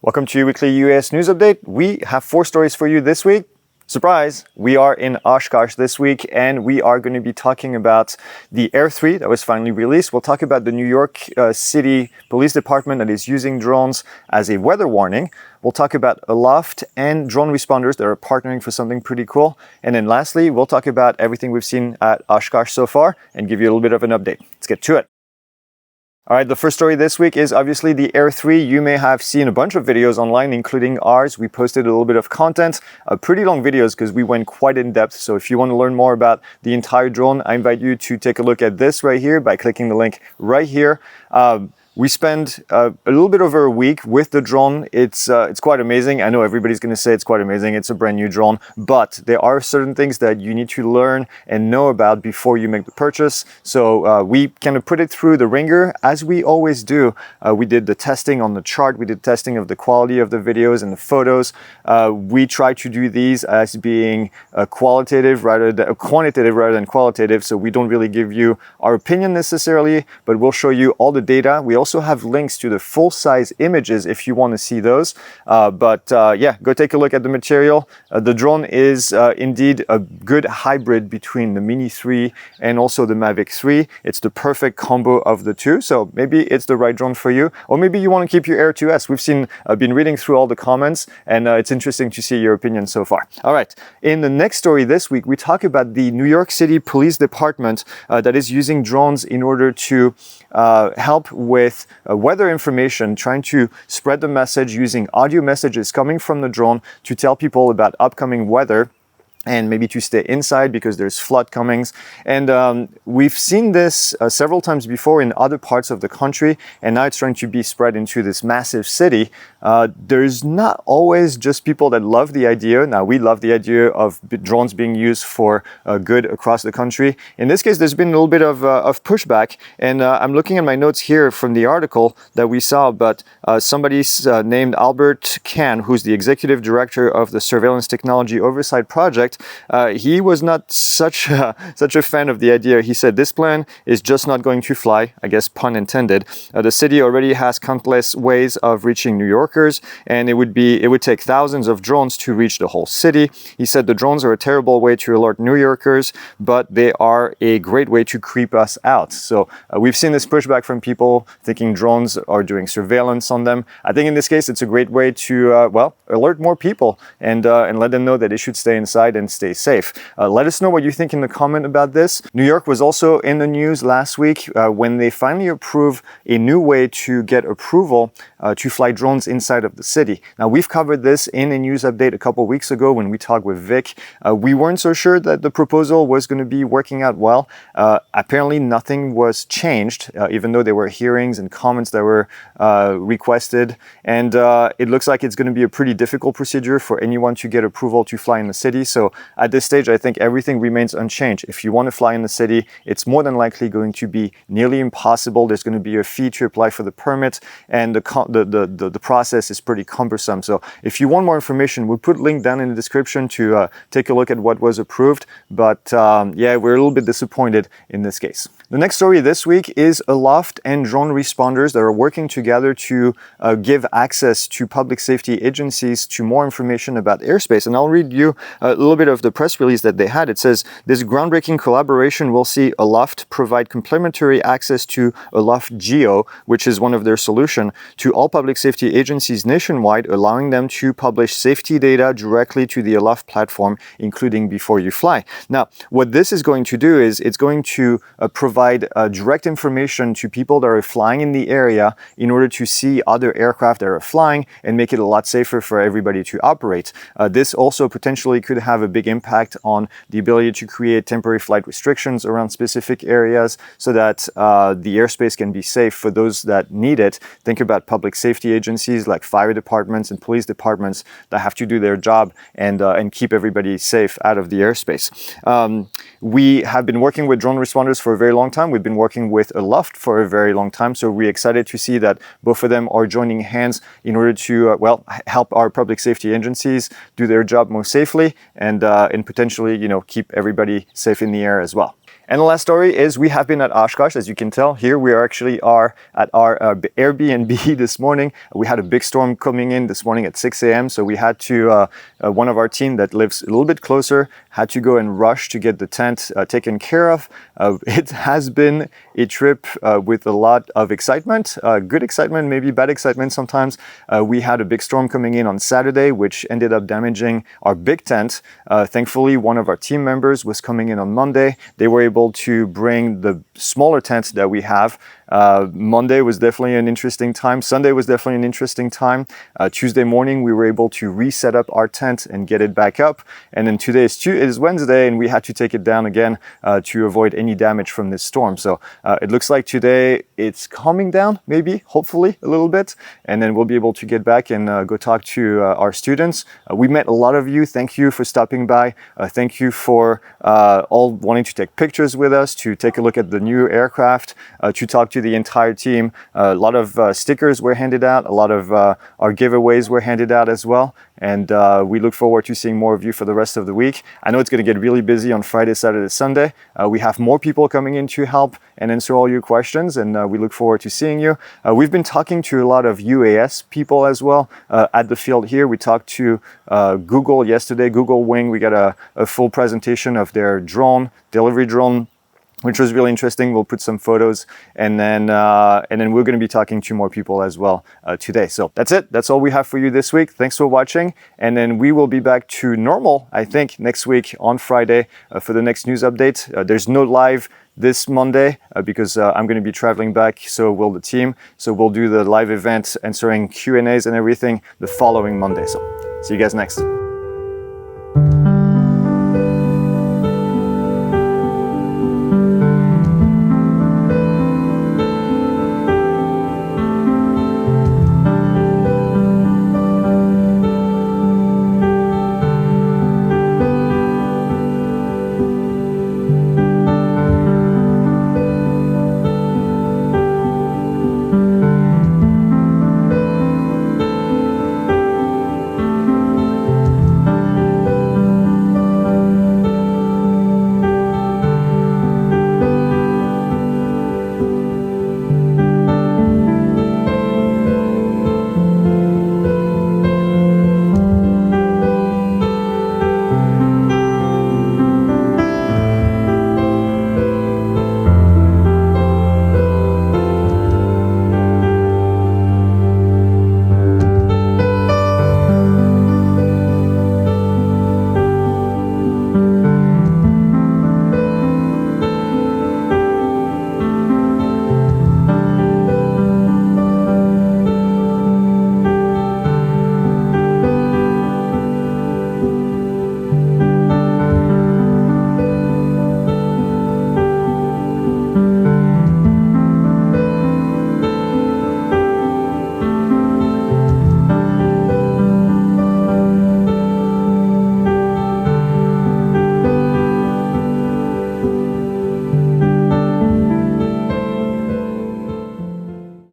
Welcome to your weekly US news update. We have 4 stories for you this week. Surprise! We are in Oshkosh this week and we are going to be talking about the Air 3 that was finally released. We'll talk about the New York City Police Department that is using drones as a weather warning. We'll talk about Aloft and Drone Responders that are partnering for something pretty cool. And then lastly, we'll talk about everything we've seen at Oshkosh so far and give you a little bit of an update. Let's get to it. All right, the first story this week is obviously the Air 3. You may have seen a bunch of videos online, including ours. We posted a little bit of content, pretty long videos because we went quite in depth. So if you want to learn more about the entire drone, I invite you to take a look at this right here by clicking the link right here. We spent a little bit over a week with the drone. It's quite amazing. I know everybody's going to say it's quite amazing. It's a brand new drone, but there are certain things that you need to learn and know about before you make the purchase. So we kind of put it through the ringer as we always do. We did the testing on the chart. We did testing of the quality of the videos and the photos. We try to do these as being quantitative rather than qualitative. So we don't really give you our opinion necessarily, but we'll show you all the data. We also have links to the full-size images if you want to see those. Yeah, go take a look at the material. The drone is indeed a good hybrid between the Mini 3 and also the Mavic 3. It's the perfect combo of the two. So maybe it's the right drone for you, or maybe you want to keep your Air 2S. We've been reading through all the comments, and it's interesting to see your opinion so far. All right, in the next story this week, we talk about the New York City Police Department that is using drones in order to help with weather information, trying to spread the message using audio messages coming from the drone to tell people about upcoming weather and maybe to stay inside because there's flood comings. And we've seen this several times before in other parts of the country, and now it's trying to be spread into this massive city. There's not always just people that love the idea. Now, we love the idea of drones being used for good across the country. In this case, there's been a little bit of pushback, and I'm looking at my notes here from the article that we saw, but somebody named Albert Kahn, who's the executive director of the Surveillance Technology Oversight Project, he was not such a fan of the idea. He said this plan is just not going to fly, I guess pun intended. The city already has countless ways of reaching New Yorkers, and it would take thousands of drones to reach the whole city. He said the drones are a terrible way to alert New Yorkers, but they are a great way to creep us out. So we've seen this pushback from people thinking drones are doing surveillance on them. I think in this case, it's a great way to, alert more people and let them know that they should stay inside and stay safe. Let us know what you think in the comment about this. New York was also in the news last week when they finally approved a new way to get approval to fly drones inside of the city. Now, we've covered this in a news update a couple weeks ago when we talked with Vic. We weren't so sure that the proposal was going to be working out well. Apparently, nothing was changed, even though there were hearings and comments that were requested. And it looks like it's going to be a pretty difficult procedure for anyone to get approval to fly in the city. So at this stage, I think everything remains unchanged. If you want to fly in the city, it's more than likely going to be nearly impossible. There's going to be a fee to apply for the permit, and the process is pretty cumbersome. So if you want more information, we'll put a link down in the description to take a look at what was approved. But yeah, we're a little bit disappointed in this case. The next story this week is Aloft and Drone Responders that are working together to give access to public safety agencies to more information about airspace. And I'll read you a little bit of the press release that they had. It says, this groundbreaking collaboration will see Aloft provide complementary access to Aloft Geo, which is one of their solutions, to all public safety agencies nationwide, allowing them to publish safety data directly to the Aloft platform, including before you fly. Now, what this is going to do is it's going to provide direct information to people that are flying in the area in order to see other aircraft that are flying and make it a lot safer for everybody to operate. This also potentially could have a big impact on the ability to create temporary flight restrictions around specific areas so that the airspace can be safe for those that need it. Think about public safety agencies like fire departments and police departments that have to do their job and keep everybody safe out of the airspace. We have been working with drone responders for a very long time. We've been working with Aloft for a very long time. So we're excited to see that both of them are joining hands in order to, help our public safety agencies do their job more safely and potentially, keep everybody safe in the air as well. And the last story is we have been at Oshkosh. As you can tell, here we are at our Airbnb this morning. We had a big storm coming in this morning at 6 a.m. So we had to, one of our team that lives a little bit closer had to go and rush to get the tent taken care of. It has been a trip with a lot of excitement, good excitement, maybe bad excitement sometimes. We had a big storm coming in on Saturday, which ended up damaging our big tent. Thankfully, one of our team members was coming in on Monday. They were able to bring the smaller tent that we have. Monday was definitely an interesting time. Sunday was definitely an interesting time. Tuesday morning, we were able to reset up our tent and get it back up. And then today is Wednesday, and we had to take it down again to avoid any damage from this storm. So it looks like today it's calming down, maybe, hopefully, a little bit. And then we'll be able to get back and go talk to our students. We met a lot of you. Thank you for stopping by. Thank you for all wanting to take pictures with us, to take a look at the new aircraft, to talk to the entire team. A lot of stickers were handed out. A lot of our giveaways were handed out as well. And we look forward to seeing more of you for the rest of the week. I know it's going to get really busy on Friday, Saturday, Sunday. We have more people coming in to help and answer all your questions, and we look forward to seeing you. We've been talking to a lot of UAS people as well at the field here. We talked to Google yesterday, Google Wing. We got a full presentation of their drone, delivery drone, which was really interesting. We'll put some photos, and then we're going to be talking to more people as well today. So that's it. That's all we have for you this week. Thanks for watching, and then we will be back to normal, I think, next week on Friday for the next news update. There's no live this Monday because I'm going to be traveling back, so will the team. So we'll do the live event answering Q&As and everything the following Monday. So see you guys next.